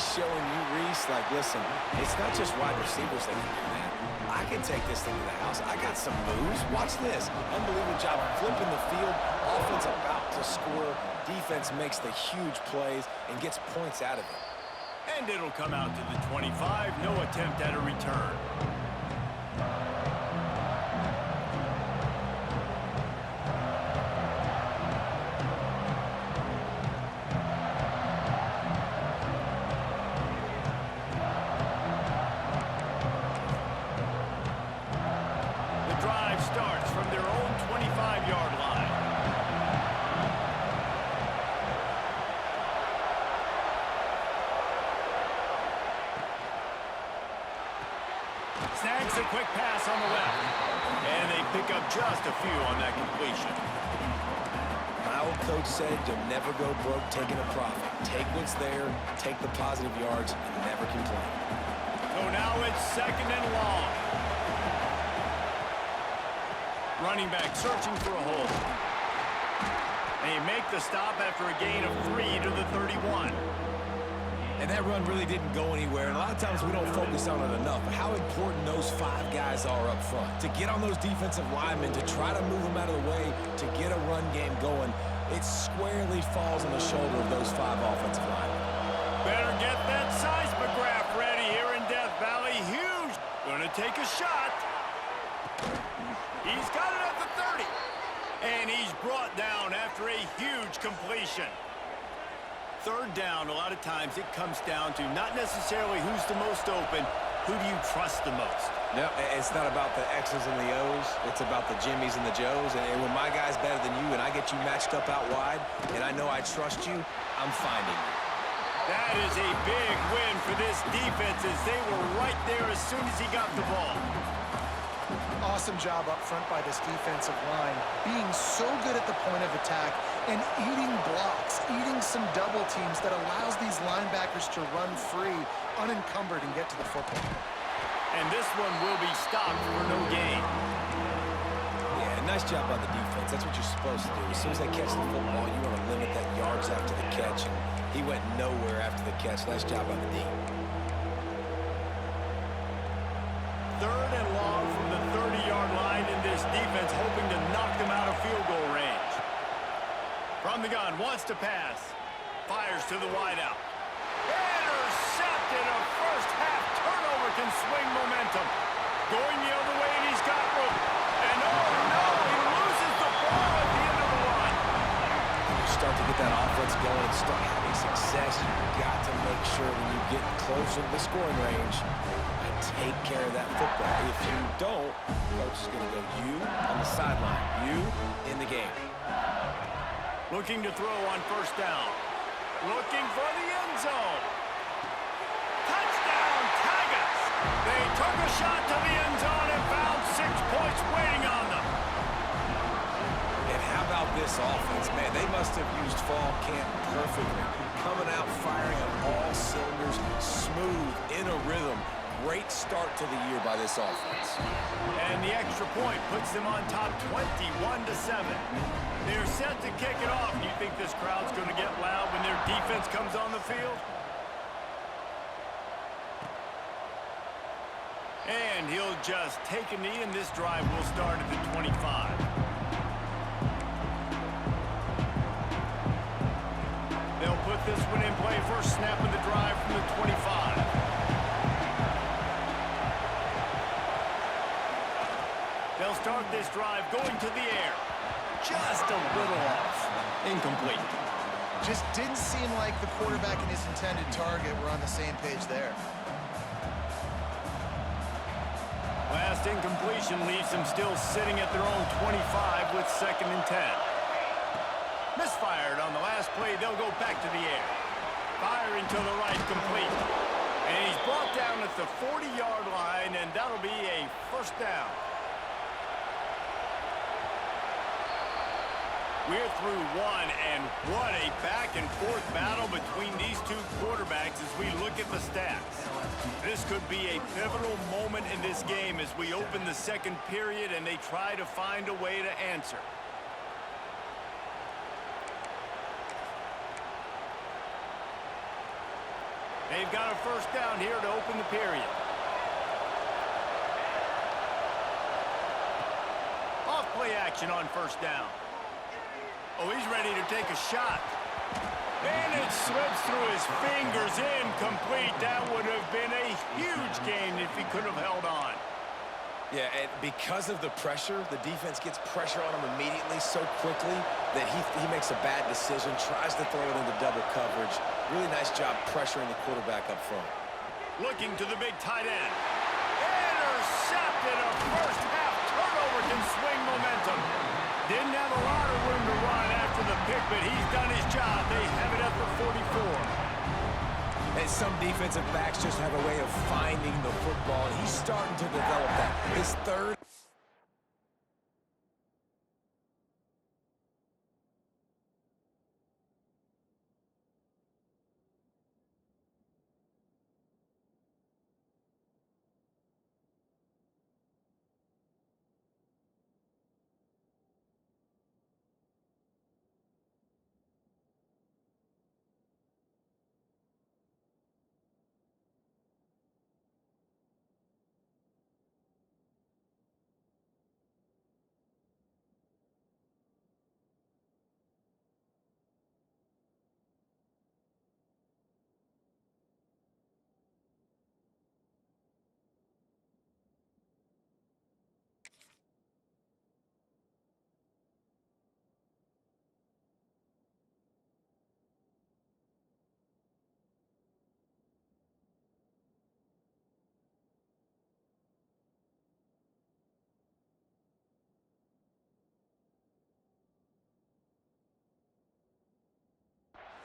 he's showing you, Reese, like, listen, it's not just wide receivers that can do that. I can take this thing to the house. I got some moves. Watch this. Unbelievable job flipping the field. Offense about to score. Defense makes the huge plays and gets points out of it. And it'll come out to the 25. No attempt at a return. Starts from their own 25-yard line. Snags a quick pass on the left. And they pick up just a few on that completion. My old coach said you'll never go broke taking a profit. Take what's there, take the positive yards, and never complain. So now it's 2nd and long. Running back searching for a hole. They make the stop after a gain of 3 to the 31. And that run really didn't go anywhere. And a lot of times we don't focus on it enough. But how important those 5 guys are up front. To get on those defensive linemen, to try to move them out of the way, to get a run game going, it squarely falls on the shoulder of those 5 offensive linemen. Better get that seismograph ready here in Death Valley. Huge. Gonna take a shot. He's got it at the 30. And he's brought down after a huge completion. 3rd down, a lot of times it comes down to not necessarily who's the most open, who do you trust the most? No, it's not about the X's and the O's. It's about the Jimmies and the Joes. And when my guy's better than you and I get you matched up out wide, and I know I trust you, I'm finding you. That is a big win for this defense as they were right there as soon as he got the ball. Awesome job up front by this defensive line, being so good at the point of attack and eating blocks, eating some double teams that allows these linebackers to run free, unencumbered, and get to the football. And this one will be stopped for no gain. Yeah, nice job by the defense. That's what you're supposed to do. As soon as they catch the football, you want to limit that yards after the catch. And he went nowhere after the catch. Nice job by the D. 3rd and long from the 30-yard line in this defense, hoping to knock them out of field goal range. From the gun, wants to pass. Fires to the wideout. Intercepted. A first-half turnover can swing momentum. Going the other way, and he's got room. And oh no, he loses the ball at the end of the run. When you start to get that offense going and start having success, you've got to make sure when you get closer to the scoring range, take care of that football. If you don't, coach is going to go you on the sideline, you in the game. Looking to throw on 1st down. Looking for the end zone. Touchdown, Tigers! They took a shot to the end zone and found 6 points waiting on them. And how about this offense? Man, they must have used fall camp perfectly. Coming out firing on all cylinders, smooth, in a rhythm. Great start to the year by this offense. And the extra point puts them on top 21-7. They're set to kick it off. Do you think this crowd's going to get loud when their defense comes on the field? And he'll just take a knee, and this drive will start at the 25. They'll put this one in play. First snap of the drive from the 25. They'll start this drive going to the air. Just a little off. Incomplete. Just didn't seem like the quarterback and his intended target were on the same page there. Last incompletion leaves them still sitting at their own 25 with 2nd and 10. Misfired on the last play. They'll go back to the air. Firing to the right, complete. And he's brought down at the 40-yard line, and that'll be a 1st down. We're through one, and what a back-and-forth battle between these 2 quarterbacks as we look at the stats. This could be a pivotal moment in this game as we open the 2nd period and they try to find a way to answer. They've got a first down here to open the period. Off play action on first down. Oh, he's ready to take a shot. And it slips through his fingers, incomplete. That would have been a huge gain if he could have held on. Yeah, and because of the pressure, the defense gets pressure on him immediately so quickly that he makes a bad decision, tries to throw it into double coverage. Really nice job pressuring the quarterback up front. Looking to the big tight end. Intercepted. A first half turnover can swing momentum. Didn't have a lot of room to run after the pick, but he's done his job. They have it at the 44. And some defensive backs just have a way of finding the football, and he's starting to develop that. His third.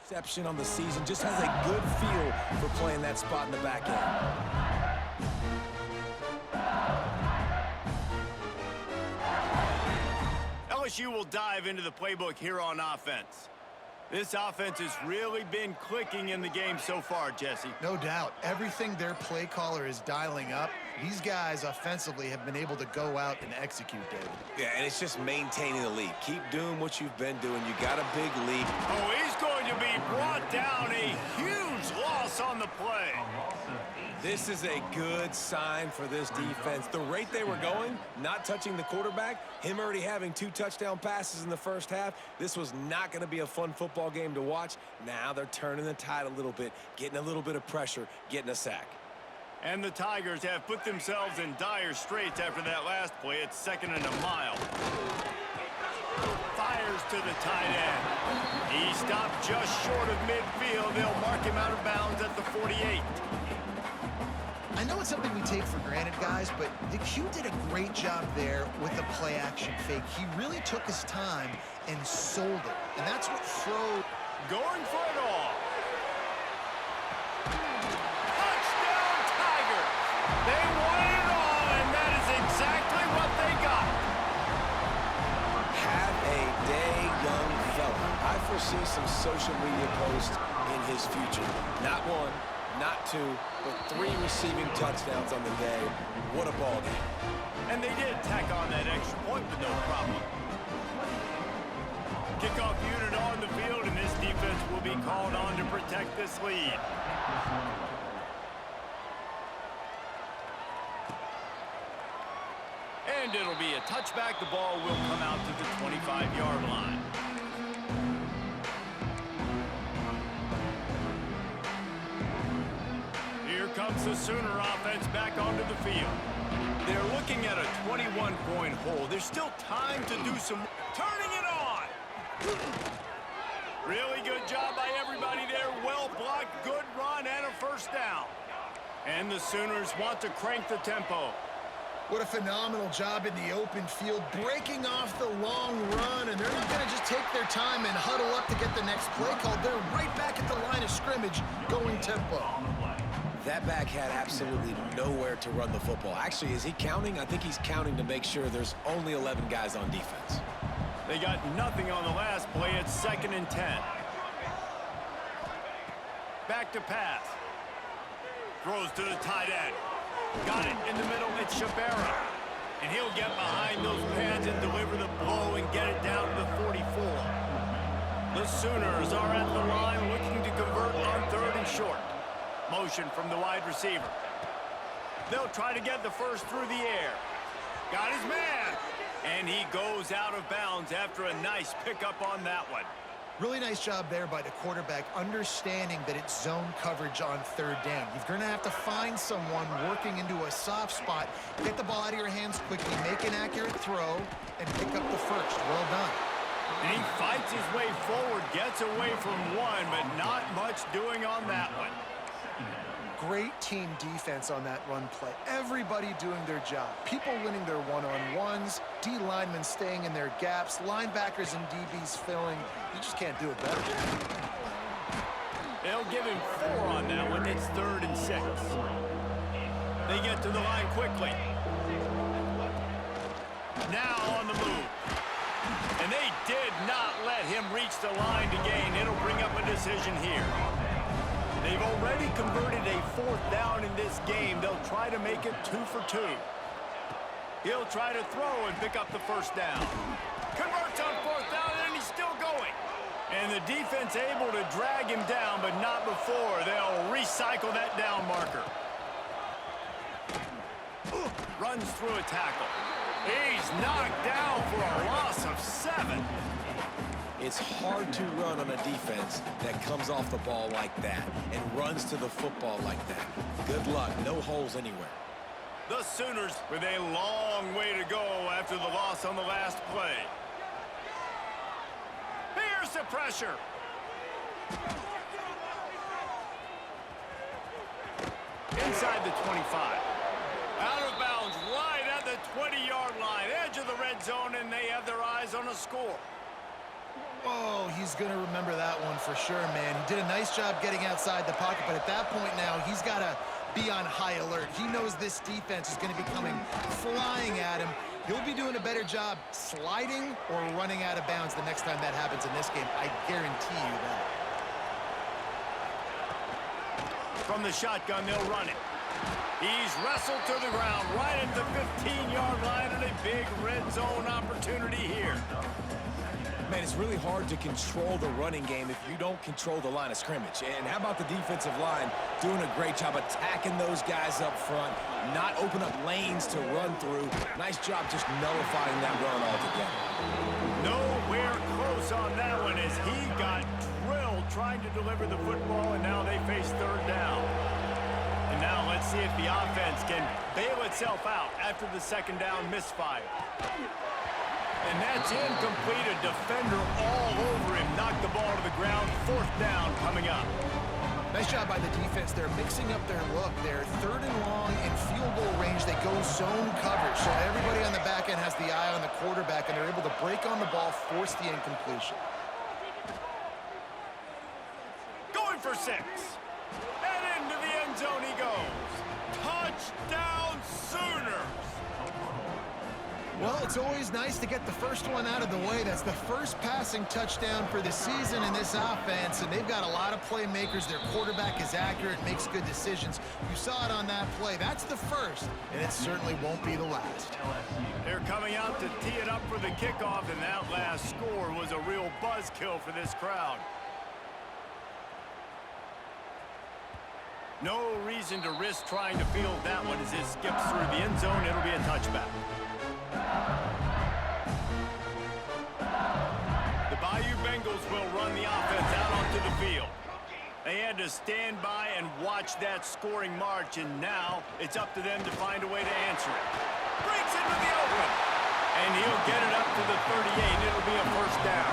Reception on the season, just has a good feel for playing that spot in the back end. LSU will dive into the playbook here on offense. This offense has really been clicking in the game so far, Jesse. No doubt. Everything their play caller is dialing up, these guys offensively have been able to go out and execute, David. Yeah, and it's just maintaining the lead. Keep doing what you've been doing. You got a big lead. Oh, he's going to be brought down. A huge loss on the play. This is a good sign for this defense. The rate they were going, not touching the quarterback, him already having 2 touchdown passes in the first half, this was not going to be a fun football game to watch. Now they're turning the tide a little bit, getting a little bit of pressure, getting a sack. And the Tigers have put themselves in dire straits after that last play. It's 2nd and a mile. Fires to the tight end. He stopped just short of midfield. They'll mark him out of bounds at the 48. I know it's something we take for granted, guys, but the Q did a great job there with the play-action fake. He really took his time and sold it, and that's what Fro... Going for it all. Touchdown, Tigers! They won it all, and that is exactly what they got. Have a day, young fella. I foresee some social media posts in his future. Not 1, not 2, but 3 receiving touchdowns on the day. What a ball game. And they did tack on that extra point, but no problem. Kickoff unit on the field, and this defense will be called on to protect this lead. And it'll be a touchback. The ball will come out to the 25-yard line. Here comes the Sooner offense back onto the field. They're looking at a 21-point hole. There's still time to do some... Turning it on! Really good job by everybody there. Well blocked, good run, and a first down. And the Sooners want to crank the tempo. What a phenomenal job in the open field, breaking off the long run, and they're going to just take their time and huddle up to get the next play called. They're right back at the line of scrimmage, going tempo. That back had absolutely nowhere to run the football. Actually, is he counting? I think he's counting to make sure there's only 11 guys on defense. They got nothing on the last play. It's 2nd and 10. Back to pass. Throws to the tight end. Got it in the middle. It's Shabera. And he'll get behind those pads and deliver the blow and get it down to the 44. The Sooners are at the line looking to convert on 3rd and short. Motion from the wide receiver. They'll try to get the first through the air. Got his man. And he goes out of bounds after a nice pickup on that one. Really nice job there by the quarterback, understanding that it's zone coverage on third down. You're going to have to find someone working into a soft spot, get the ball out of your hands quickly, make an accurate throw, and pick up the first. Well done. And he fights his way forward, gets away from one, but not much doing on that one. Great team defense on that run play. Everybody doing their job. People winning their one-on-ones, D linemen staying in their gaps, linebackers and DBs filling. You just can't do it better. They'll give him 4 on that one. It's 3rd and 6. They get to the line quickly. Now on the move. And they did not let him reach the line to gain. It'll bring up a decision here. They've already converted a 4th down in this game. They'll try to make it 2 for 2. He'll try to throw and pick up the first down. Converts on 4th down, and he's still going. And the defense able to drag him down, but not before. They'll recycle that down marker. Runs through a tackle. He's knocked down for a loss of 7. It's hard to run on a defense that comes off the ball like that and runs to the football like that. Good luck. No holes anywhere. The Sooners with a long way to go after the loss on the last play. Here's the pressure. Inside the 25. Out of bounds right at the 20-yard line. Edge of the red zone, and they have their eyes on a score. Oh, he's going to remember that one for sure, man. He did a nice job getting outside the pocket, but at that point now, he's got to be on high alert. He knows this defense is going to be coming flying at him. He'll be doing a better job sliding or running out of bounds the next time that happens in this game. I guarantee you that. From the shotgun, they'll run it. He's wrestled to the ground right at the 15-yard line, and a big red zone opportunity here. Man, it's really hard to control the running game if you don't control the line of scrimmage. And how about the defensive line doing a great job attacking those guys up front, not open up lanes to run through. Nice job just nullifying that run altogether. Nowhere close on that one as he got drilled trying to deliver the football, and now they face 3rd down. And now let's see if the offense can bail itself out after the 2nd down misfire. And that's incomplete. A defender all over him. Knocked the ball to the ground. 4th down coming up. Nice job by the defense. They're mixing up their look. They're 3rd and long in field goal range. They go zone coverage. So everybody on the back end has the eye on the quarterback, and they're able to break on the ball, force the incompletion. Going for 6. And into the end zone he goes. Touchdown Sooners. Well, it's always nice to get the first one out of the way. That's the first passing touchdown for the season in this offense, and they've got a lot of playmakers. Their quarterback is accurate, makes good decisions. You saw it on that play. That's the first, and it certainly won't be the last. They're coming out to tee it up for the kickoff, and that last score was a real buzzkill for this crowd. No reason to risk trying to field that one as it skips through the end zone. It'll be a touchback. The Bayou Bengals will run the offense out onto the field. They had to stand by and watch that scoring march, and now it's up to them to find a way to answer it. Breaks into the open, and he'll get it up to the 38. It'll be a 1st down.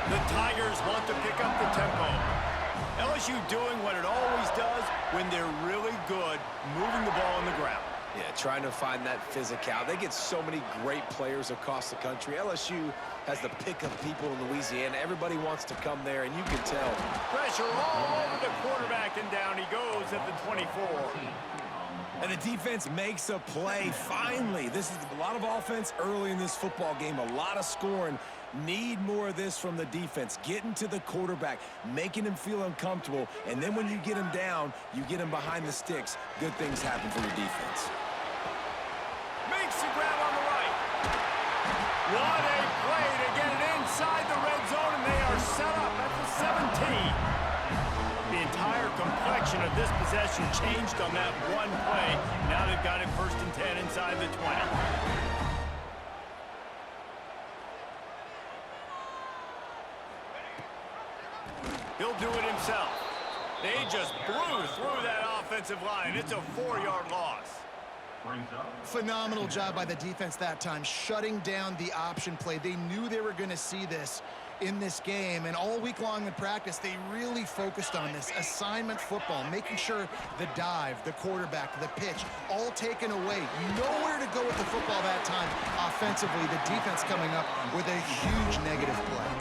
The Tigers want to pick up the tempo. LSU doing what it always does when they're really good, moving the ball on the ground. Yeah, trying to find that physicality. They get so many great players across the country. LSU has the pick of people in Louisiana. Everybody wants to come there, and you can tell. Pressure all over the quarterback, and down he goes at the 24. And the defense makes a play, finally. This is a lot of offense early in this football game, a lot of scoring. Need more of this from the defense. Getting to the quarterback, making him feel uncomfortable, and then when you get him down, you get him behind the sticks. Good things happen for your defense. Makes the grab on the right. What a play to get it inside the red zone, and they are set up at the 17. The entire complexion of but this possession changed on that one play. Now they've got it 1st and 10 inside the 20. He'll do it himself. They just blew through that offensive line. It's a 4-yard loss. Phenomenal job by the defense that time, shutting down the option play. They knew they were going to see this in this game, and all week long in practice, they really focused on this assignment football, making sure the dive, the quarterback, the pitch, all taken away. Nowhere to go with the football that time. Offensively, the defense coming up with a huge negative play.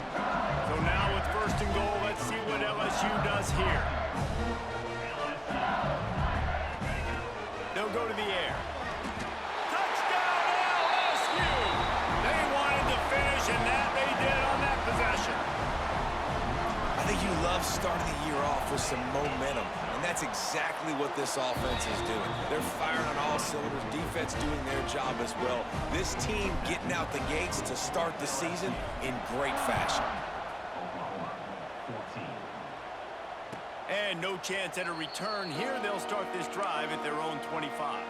So now with 1st and goal, let's see what LSU does here. They'll go to the air. Touchdown, LSU! They wanted to finish, and that they did on that possession. I think you love starting the year off with some momentum, and that's exactly what this offense is doing. They're firing on all cylinders, defense doing their job as well. This team getting out the gates to start the season in great fashion. And no chance at a return here. They'll start this drive at their own 25.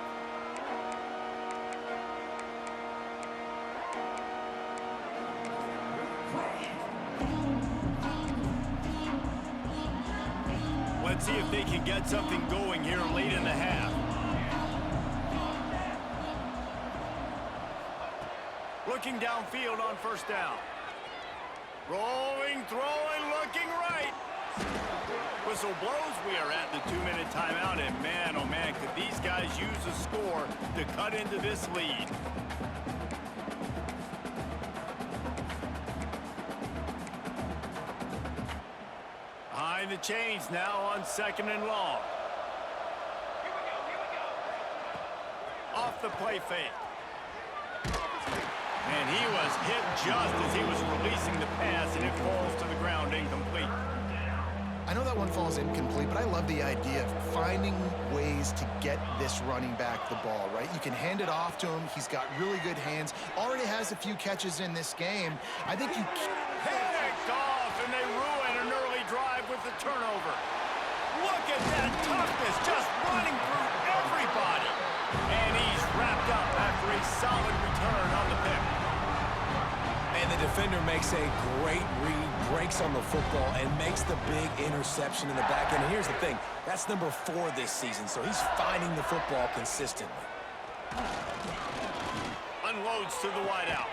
Let's see if they can get something going here late in the half. Looking downfield on 1st down. Rolling, throwing, looking right. Whistle blows. We are at the 2-minute timeout, and man, oh man, could these guys use a score to cut into this lead. Behind the chains now on 2nd and long. Off the play fake. And he was hit just as he was releasing the pass, and it falls to the ground incomplete. I know that one falls incomplete, but I love the idea of finding ways to get this running back the ball, right? You can hand it off to him. He's got really good hands. Already has a few catches in this game. I think you... Picked off, and they ruin an early drive with the turnover. Look at that toughness, just running through everybody. And he's wrapped up after a solid return on the pick. And the defender makes a great read, breaks on the football, and makes the big interception in the back end. And here's the thing, that's number 4 this season, so he's finding the football consistently. Unloads to the wideout.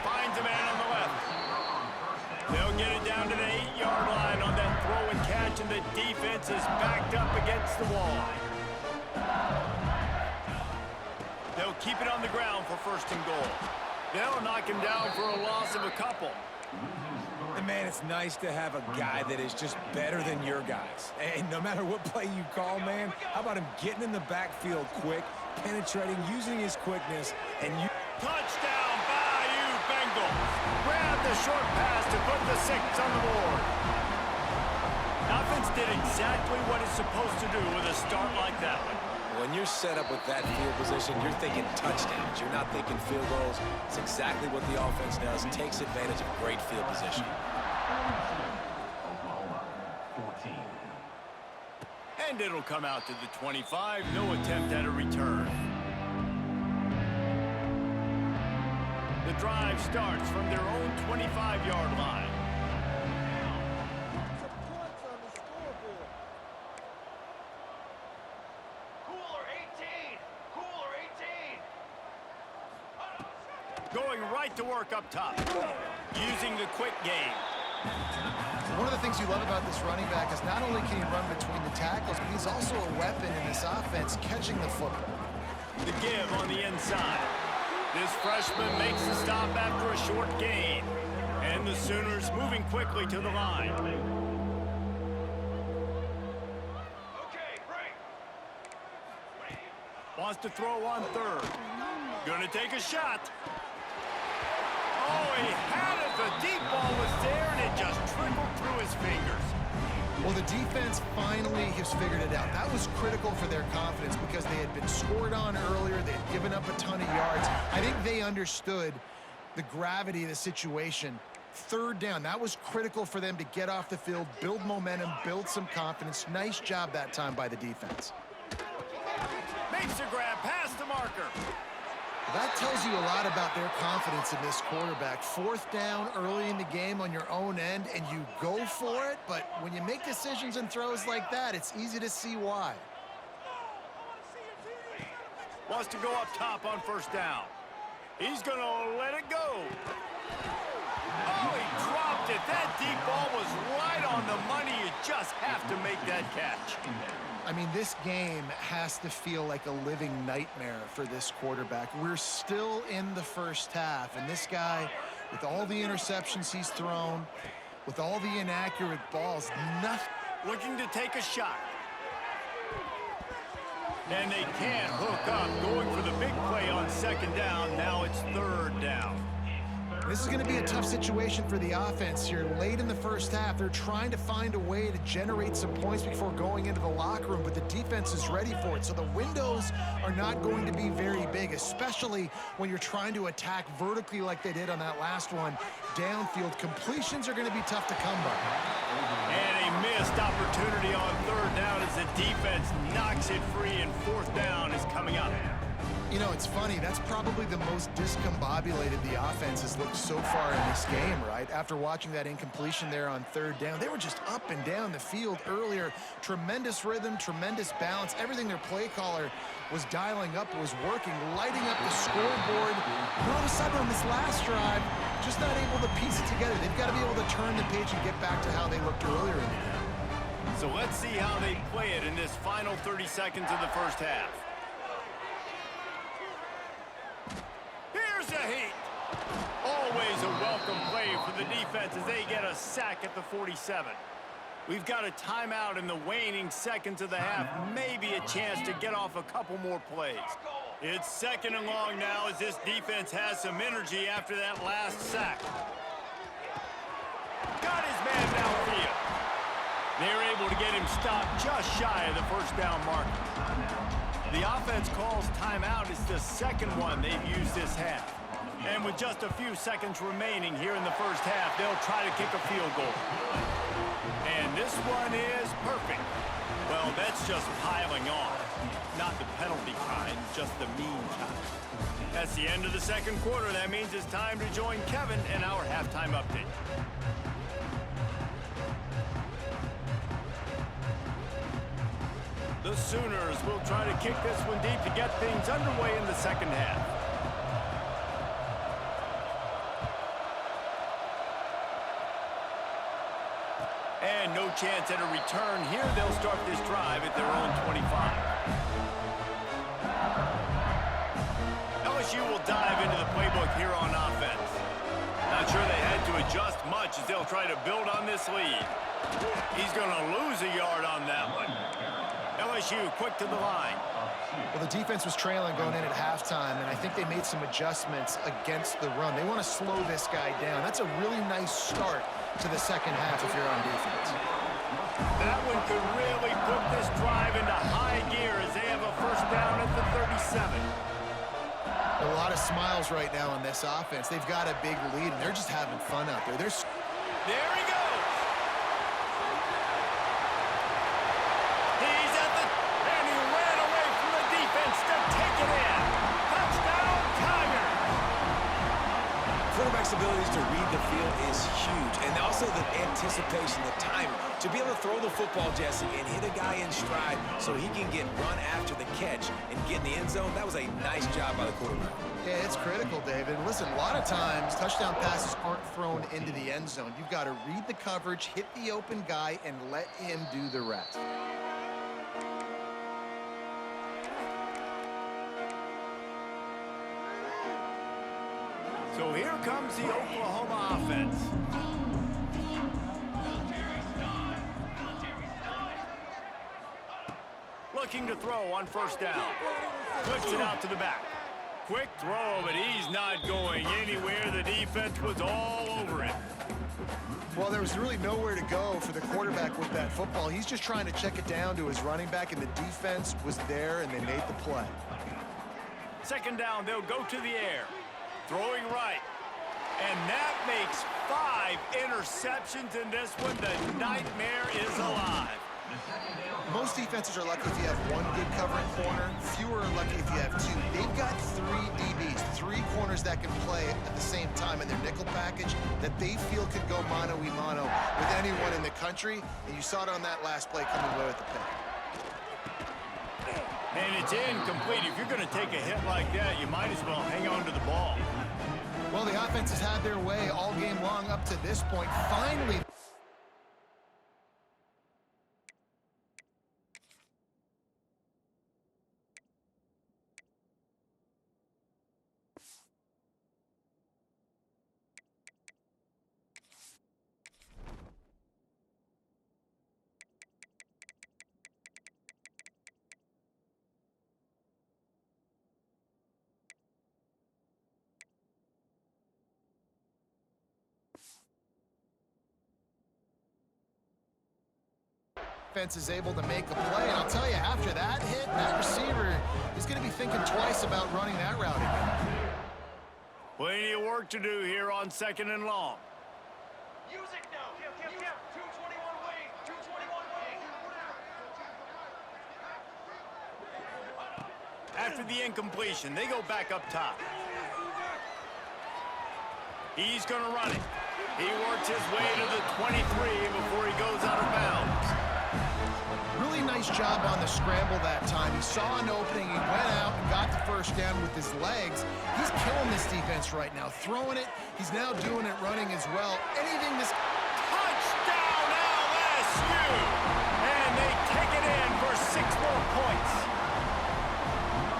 Finds a man on the left. They'll get it down to the 8-yard line on that throw and catch, and the defense is backed up against the wall. They'll keep it on the ground for 1st and goal. They'll knock him down for a loss of a couple. And man, it's nice to have a guy that is just better than your guys. And no matter what play you call, man, how about him getting in the backfield quick, penetrating, using his quickness, and you... Touchdown, Bayou Bengals. Grab the short pass to put the 6 on the board. Offense did exactly what it's supposed to do with a start like that one. When you're set up with that field position, you're thinking touchdowns. You're not thinking field goals. It's exactly what the offense does. Takes advantage of great field position. And it'll come out to the 25. No attempt at a return. The drive starts from their own 25-yard line. Going right to work up top, using the quick game. One of the things you love about this running back is not only can he run between the tackles, but he's also a weapon in this offense, catching the football. The give on the inside. This freshman makes the stop after a short gain. And the Sooners moving quickly to the line. Wants to throw on 3rd. Gonna take a shot. Oh, he had it. The deep ball was there, and it just trickled through his fingers. Well, the defense finally has figured it out. That was critical for their confidence because they had been scored on earlier. They had given up a ton of yards. I think they understood the gravity of the situation. third down. That was critical for them to get off the field, build momentum, build some confidence. Nice job that time by the defense. Makes a grab past the marker. That tells you a lot about their confidence in this quarterback. Fourth down early in the game on your own end, and you go for it, but when you make decisions and throws like that, it's easy to see why. Wants to go up top on first down. He's going to let it go. Oh, he dropped it. That deep ball was right on the money. You just have to make that catch. I mean, this game has to feel like a living nightmare for this quarterback. We're still in the first half, and this guy, with all the interceptions he's thrown, with all the inaccurate balls, nothing. Looking to take a shot. And they can't hook up, going for the big play on second down. Now it's third down. This is going to be a tough situation for the offense here. Late in the first half, they're trying to find a way to generate some points before going into the locker room, but the defense is ready for it. So the windows are not going to be very big, especially when you're trying to attack vertically like they did on that last one. Downfield completions are going to be tough to come by. And a missed opportunity on third down as the defense knocks it free, and fourth down is coming up. You know, it's funny. That's probably the most discombobulated the offense has looked so far in this game, right? After watching that incompletion there on third down, they were just up and down the field earlier. Tremendous rhythm, tremendous balance. Everything their play caller was dialing up was working, lighting up the scoreboard. And all of a sudden on this last drive, just not able to piece it together. They've got to be able to turn the page and get back to how they looked earlier in the game. So let's see how they play it in this final 30 seconds of the first half. Here's a heat. Always a welcome play for the defense as they get a sack at the 47. We've got a timeout in the waning seconds of the half. Maybe a chance to get off a couple more plays. It's second and long now as this defense has some energy after that last sack. Got his man downfield. They're able to get him stopped just shy of the first down mark. The offense calls timeout. It's the second one they've used this half. And with just a few seconds remaining here in the first half, they'll try to kick a field goal. And this one is perfect. Well, that's just piling on. Not the penalty kind, just the mean kind. That's the end of the second quarter. That means it's time to join Kevin in our halftime update. The Sooners will try to kick this one deep to get things underway in the second half. And no chance at a return here. They'll start this drive at their own 25. LSU will dive into the playbook here on offense. Not sure they had to adjust much as they'll try to build on this lead. He's going to lose a yard on that one. LSU quick to the line. Well, the defense was trailing going in at halftime, and I think they made some adjustments against the run. They want to slow this guy down. That's a really nice start to the second half if you're on defense. That one could really put this drive into high gear as they have a first down at the 37. A lot of smiles right now on this offense. They've got a big lead, and they're just having fun out there. There he goes. Quarterback's abilities to read the field is huge, and also the anticipation, the timing. To be able to throw the football, Jesse, and hit a guy in stride so he can get run after the catch and get in the end zone, that was a nice job by the quarterback. Yeah, it's critical, David. Listen, a lot of times touchdown passes aren't thrown into the end zone. You've got to read the coverage, hit the open guy, and let him do the rest. So here comes the Oklahoma offense. Looking to throw on first down. Flips it out to the back. Quick throw, but he's not going anywhere. The defense was all over it. Well, there was really nowhere to go for the quarterback with that football. He's just trying to check it down to his running back, and the defense was there, and they made the play. Second down, they'll go to the air. Throwing right. And that makes 5 interceptions in this one. The nightmare is alive. Most defenses are lucky if you have one good covering corner. Fewer are lucky if you have two. They've got 3 DBs, 3 corners that can play at the same time in their nickel package that they feel could go mano-a-mano with anyone in the country. And you saw it on that last play coming away with the pick. And it's incomplete. If you're going to take a hit like that, you might as well hang on to the ball. Well, the offense has had their way all game long up to this point. Finally, is able to make a play. And I'll tell you, after that hit, that receiver is going to be thinking twice about running that route again. Plenty of work to do here on 2nd and long. Music now. 221 wing. 221 wing. After the incompletion, they go back up top. He's going to run it. He works his way to the 23 before he goes out of bounds. Really nice job on the scramble that time. He saw an opening, he went out and got the first down with his legs. He's killing this defense right now, throwing it. He's now doing it running as well. Anything this... Touchdown LSU! And they take it in for 6 more points.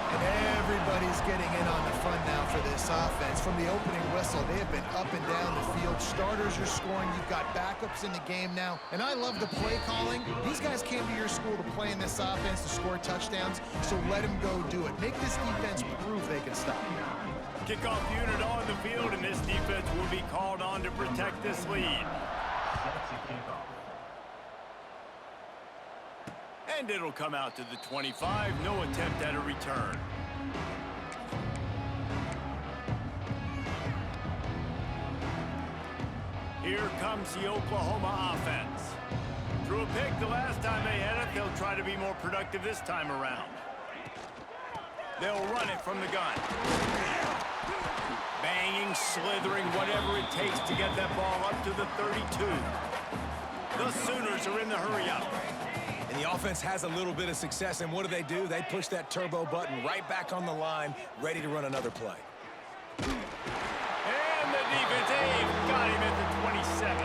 And everybody's getting in on the fun now for this offense. From the opening whistle, they have been up and down the field. Starters are scoring. You've got backups in the game now. And I love the play calling. These guys came to your school to play in this offense to score touchdowns, so let them go do it. Make this defense prove they can stop. Kickoff unit on the field, and this defense will be called on to protect this lead. And it'll come out to the 25. No attempt at a return. Here comes the Oklahoma offense. Threw a pick the last time they had it. They'll try to be more productive this time around. They'll run it from the gun. Banging, slithering, whatever it takes to get that ball up to the 32. The Sooners are in the hurry-up. And the offense has a little bit of success, and what do? They push that turbo button right back on the line, ready to run another play. And the defense, got him at the 27.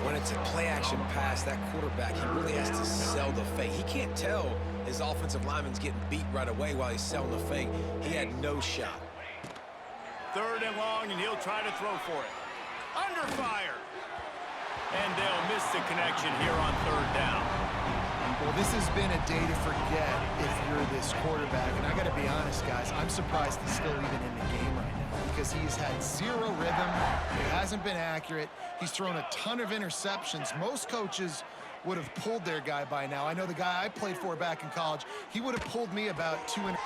When it's a play-action pass, that quarterback, he really has to sell the fake. He can't tell his offensive lineman's getting beat right away while he's selling the fake. He had no shot. 3rd and long, and he'll try to throw for it. Under fire. And they'll miss the connection here on 3rd down. Well, this has been a day to forget if you're this quarterback. And I got to be honest, guys, I'm surprised he's still even in the game right now because he's had 0 rhythm. It hasn't been accurate. He's thrown a ton of interceptions. Most coaches would have pulled their guy by now. I know the guy I played for back in college, he would have pulled me about 2 And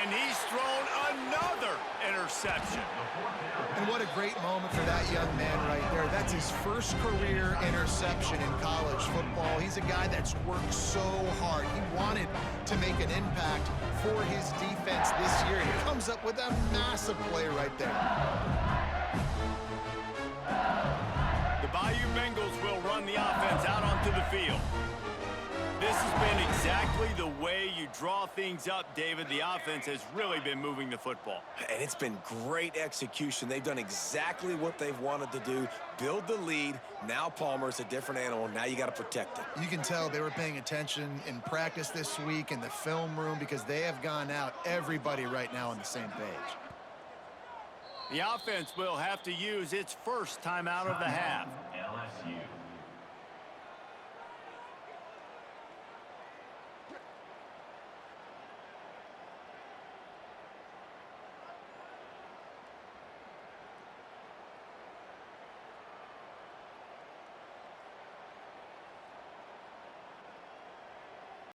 he's thrown another interception. And what a great moment for that young man right there. That's his first career interception in college football. He's a guy that's worked so hard. He wanted to make an impact for his defense this year. He comes up with a massive play right there. The Bayou Bengals will run the offense out onto the field. This has been exactly the way you draw things up, David. The offense has really been moving the football. And it's been great execution. They've done exactly what they've wanted to do. Build the lead. Now Palmer's a different animal. Now you got to protect it. You can tell they were paying attention in practice this week in the film room because they have gone out, everybody right now on the same page. The offense will have to use its first time out of the half. LSU.